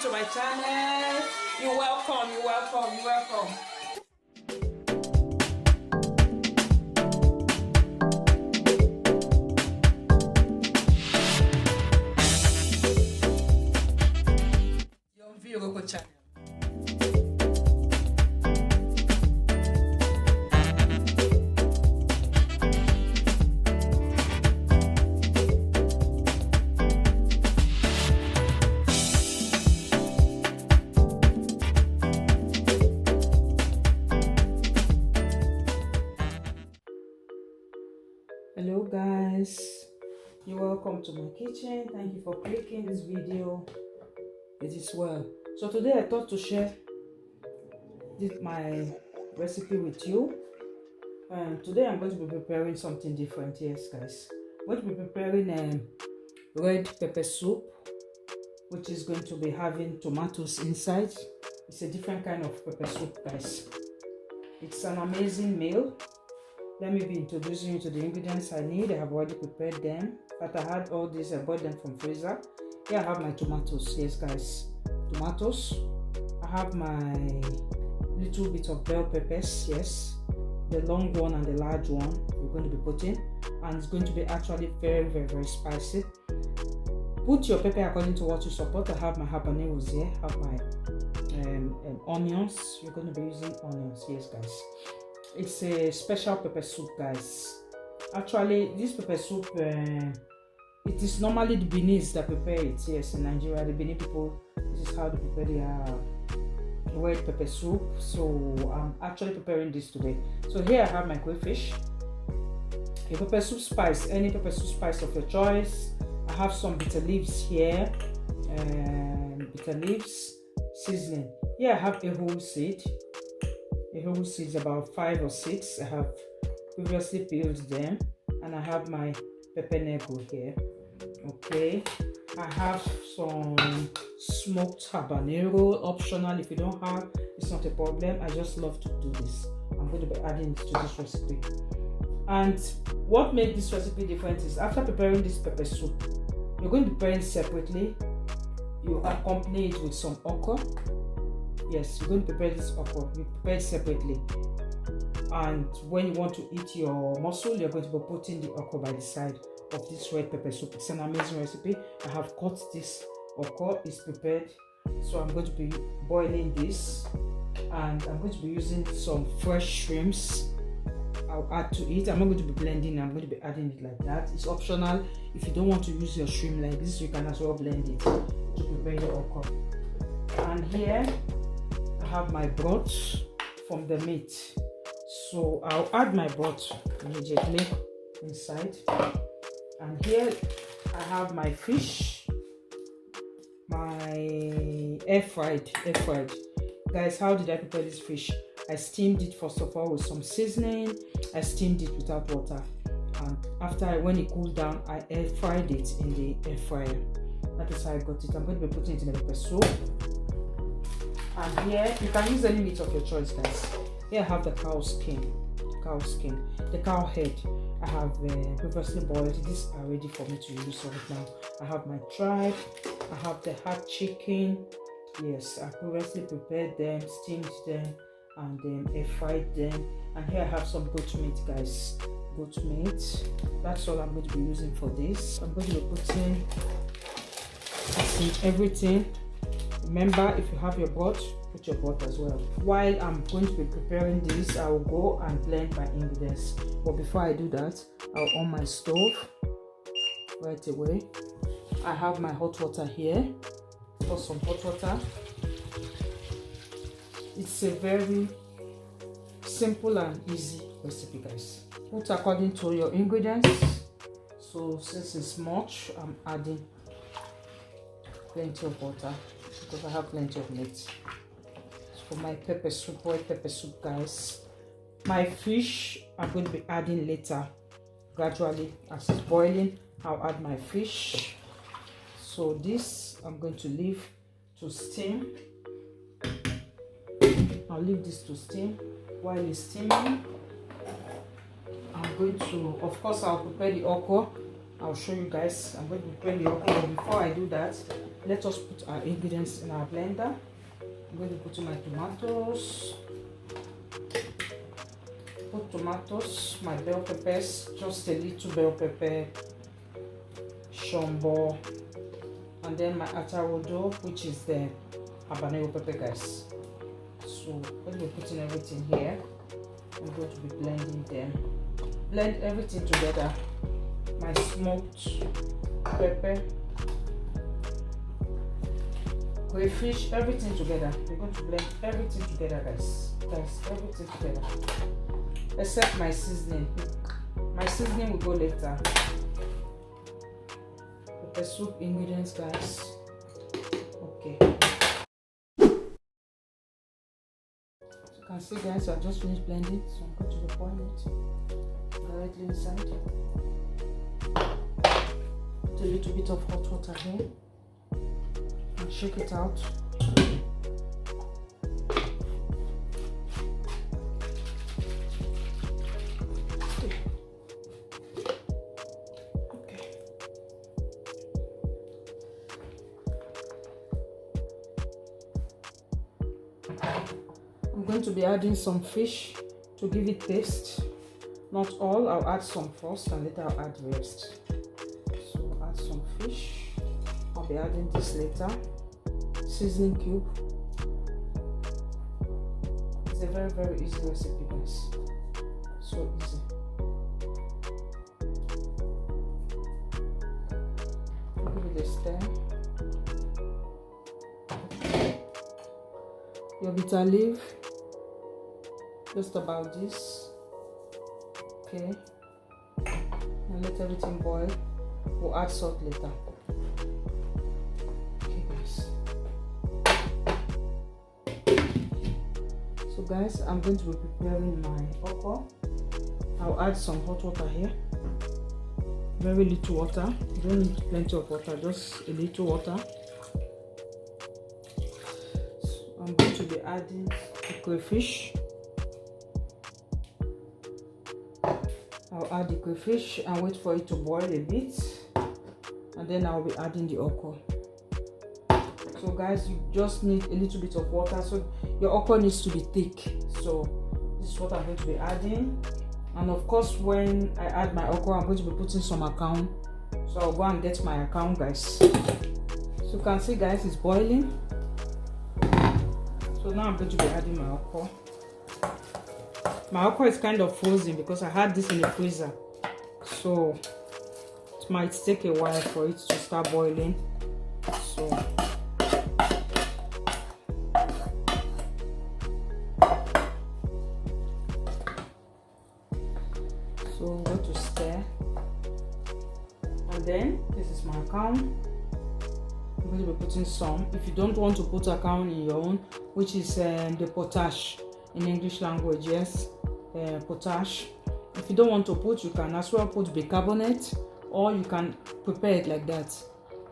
to my channel. You're welcome, you're welcome, you're welcome. Your Vyroko channel. Hello guys, you're welcome to my kitchen. Thank you for clicking this video. It is well. So today I thought to share my recipe with you. Today I'm going to be preparing something different. Yes guys, I'm going to be preparing red pepper soup, which is going to be having tomatoes inside. It's a different kind of pepper soup guys. It's an amazing meal. Let me be introducing you to the ingredients I need. I have already prepared them, but I had all these. I bought them from freezer. Here I have my tomatoes. Yes guys, tomatoes. I have my little bit of bell peppers. Yes, the long one and the large one we're going to be putting, and it's going to be actually very spicy. Put your pepper according to what you support. I have my habaneros here. I have my onions. You're going to be using onions. Yes guys. It's a special pepper soup guys. Actually this pepper soup, it is normally the Beninese that prepare it. Yes, in Nigeria, the Benin people, this is how they prepare their red pepper soup. So I'm actually preparing this today. So here I have my crayfish, a pepper soup spice, any pepper soup spice of your choice. I have some bitter leaves here, bitter leaves, seasoning. Here I have Ehuru seed. Ehuru seeds, about 5 or 6. I have previously peeled them, and I have my Pepe negro here. Okay, I have some smoked habanero, optional. If you don't have, it's not a problem. I just love to do this. I'm going to be adding it to this recipe. And what makes this recipe different is after preparing this pepper soup, you're going to prepare it separately. You accompany it with some okra. Yes, you're going to prepare this okra. You prepare it separately. And when you want to eat your mussel, you're going to be putting the okra by the side of this red pepper soup. It's an amazing recipe. I have cut this okra. It's prepared. So I'm going to be boiling this. And I'm going to be using some fresh shrimps. I'll add to it. I'm not going to be blending. I'm going to be adding it like that. It's optional. If you don't want to use your shrimp like this, you can as well blend it to prepare your okra. And here I have my broth from the meat. So I'll add my broth immediately inside. And here I have my fish, my air fried. Guys, how did I prepare this fish? I steamed it first of all with some seasoning. I steamed it without water, and when it cooled down, I air fried it in the air fryer. That is how I got it. I'm going to be putting it in the pepper soup. And here you can use any meat of your choice guys. Here I have the cow skin, the cow head. I have previously boiled. These are ready for me to use right now. I have my tripe. I have the hot chicken. Yes, I previously prepared them, steamed them, and then air fried them. And here I have some goat meat guys. Goat meat. That's all I'm going to be using for this. I'm going to be putting everything. Remember, if you have your broth, put your broth as well. While I'm going to be preparing this, I will go and blend my ingredients. But before I do that, I'll on my stove right away. I have my hot water here. Pour some hot water. It's a very simple and easy recipe guys. Put according to your ingredients. So since it's much, I'm adding plenty of water because I have plenty of meat. For my pepper soup, white pepper soup guys. My fish I'm going to be adding later. Gradually as it's boiling, I'll add my fish. So this I'm going to leave to steam. I'll leave this to steam. While it's steaming, I'm going to, of course, I'll prepare the okra I'll show you guys. I'm going to prepare the okra. Before I do that, let us put our ingredients in our blender. I'm going to put in my tomatoes. Put tomatoes, my bell peppers, just a little bell pepper, shombo, and then my atarodo, which is the habanero pepper, guys. So I'm going to be putting everything here. I'm going to be blending them. Blend everything together. My smoked pepper, crayfish, everything together. We're going to blend everything together, guys. Everything together. Except my seasoning. My seasoning will go later. Pepper soup ingredients, guys. Okay. As you can see, guys, I just finished blending, so I'm going to be pouring it directly inside. Put a little bit of hot water here and shake it out. I'm going to be adding some fish to give it taste. Not all, I'll add some first and later I'll add the rest. So add some fish. I'll be adding this later. Seasoning cube. It's a very, very easy recipe, guys. So easy. Give it a stir. Your bitter leaf, just about this. Okay, and let everything boil. We'll add salt later. Okay, guys. So guys, I'm going to be preparing my okra. I'll add some hot water here. Very little water. You don't need plenty of water, just a little water. I'm going to be adding the crayfish. I'll add the crayfish and wait for it to boil a bit, and then I'll be adding the okra. So guys, you just need a little bit of water, so your okra needs to be thick. So this is what I'm going to be adding, and of course when I add my okra, I'm going to be putting some Akanwu. So I'll go and get my Akanwu, guys. So you can see, guys, it's boiling. So now I'm going to be adding my okra. My okra is kind of frozen because I had this in the freezer. So it might take a while for it to start boiling. So I'm going to stir. And then this is my Akanwu. I'm going to be putting some. If you don't want to put Akanwu in your own, which is the potash in English language, yes, potash. If you don't want to put, you can as well put bicarbonate, or you can prepare it like that.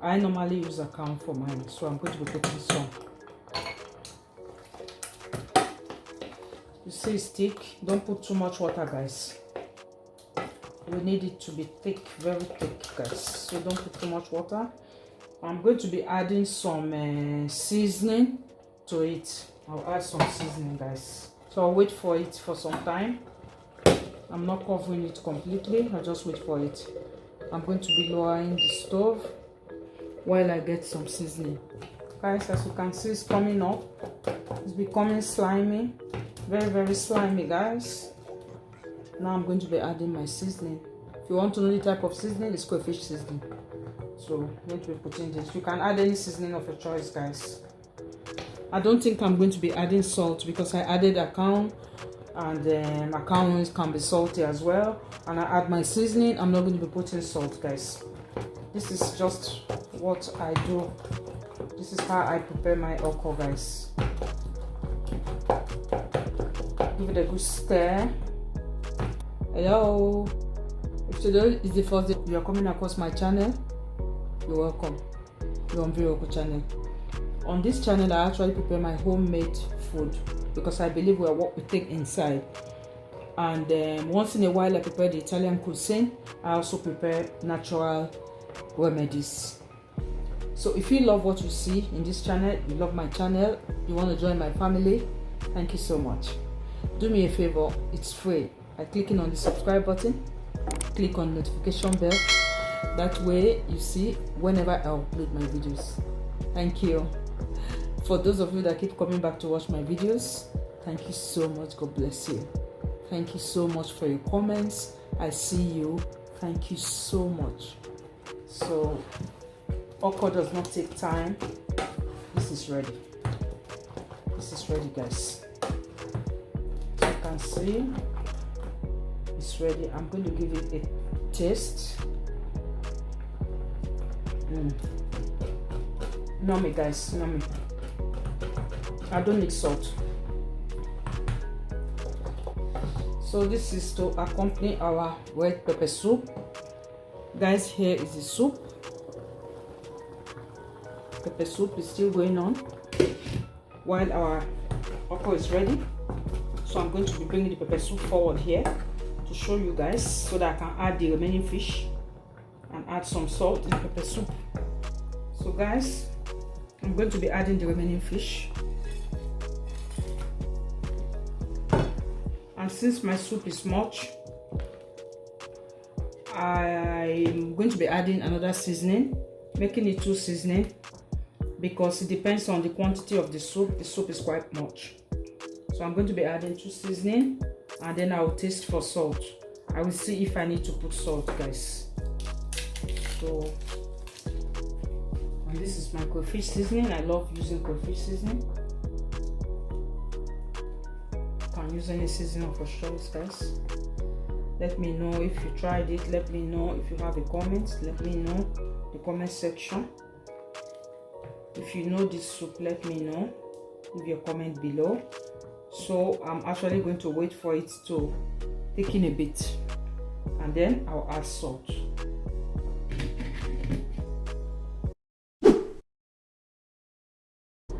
I normally use Akanwu for mine, so I'm going to be putting some. You see it's thick. Don't put too much water, guys. We need it to be thick, very thick, guys. So don't put too much water. I'm going to be adding some seasoning to it. I'll add some seasoning, guys. So I'll wait for it for some time. I'm not covering it completely. I'll just wait for it. I'm going to be lowering the stove while I get some seasoning. Guys, as you can see, it's coming up. It's becoming slimy. Very, very slimy, guys. Now I'm going to be adding my seasoning. If you want to know the type of seasoning, it's crayfish seasoning. So I'm going to be putting this. You can add any seasoning of your choice, guys. I don't think I'm going to be adding salt because I added Akanwu, and Akanwu can be salty as well. And I add my seasoning. I'm not going to be putting salt, guys. This is just what I do. This is how I prepare my okra, guys. Give it a good stir. Hello. If today is the first day you are coming across my channel, you're welcome. You're on Vyroko channel. On this channel, I actually prepare my homemade food because I believe we are what we take inside. And once in a while I prepare the Italian cuisine. I also prepare natural remedies. So if you love what you see in this channel, you love my channel, you want to join my family, thank you so much. Do me a favor, it's free. By clicking on the subscribe button, click on notification bell. That way you see whenever I upload my videos. Thank you. For those of you that keep coming back to watch my videos, thank you so much. God bless you. Thank you so much for your comments. I see you. Thank you so much. So okra does not take time. This is ready. This is ready, guys. So you can see it's ready. I'm going to give it a taste. Nummy, guys, nummy. I don't need salt. So this is to accompany our red pepper soup. Guys, here is the soup. Pepper soup is still going on while our okra is ready. So I'm going to be bringing the pepper soup forward here to show you guys, so that I can add the remaining fish and add some salt in the pepper soup. So guys, I'm going to be adding the remaining fish. And since my soup is much, I'm going to be adding another seasoning, making it 2 seasoning, because it depends on the quantity of the soup. The soup is quite much. So I'm going to be adding 2 seasoning, and then I'll taste for salt. I will see if I need to put salt, guys. So, and this is my crayfish seasoning. I love using crayfish seasoning. You can use any seasoning of your choice, guys. Let me know if you tried it. Let me know if you have a comment. Let me know in the comment section. If you know this soup, let me know. Leave your comment below. So I'm actually going to wait for it to thicken a bit, and then I'll add salt.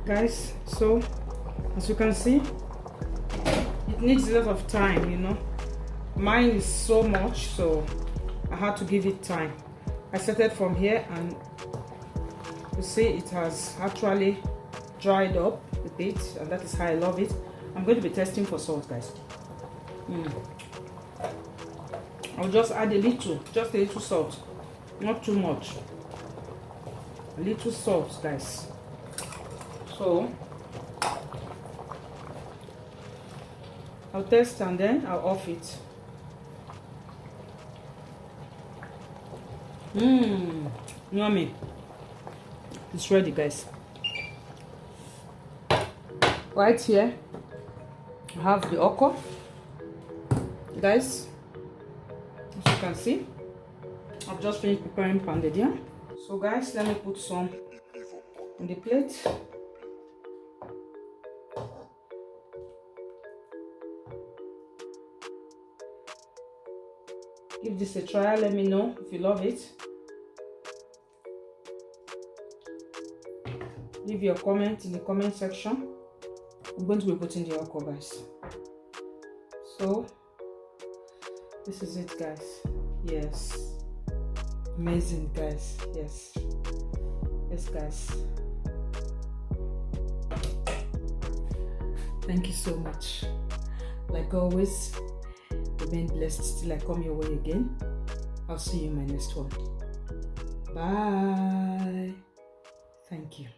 Guys, so as you can see, it needs a lot of time, you know. Mine is so much, so I had to give it time. I started from here, and you see it has actually dried up a bit, and that is how I love it. I'm going to be testing for salt, guys. I'll just add a little salt, not too much. A little salt, guys. So I'll test and then I'll off it. Yummy. It's ready, guys. Right here I have the okra, guys. As you can see, I've just finished preparing pounded yam. So guys, let me put some in the plate. Give this a try. Let me know if you love it. Leave your comment in the comment section. I'm going to be putting the okra, guys. So this is it, guys. Yes, amazing, guys. Yes, guys. Thank you so much. Like always, remain blessed till I come your way again. I'll see you in my next one. Bye. Thank you.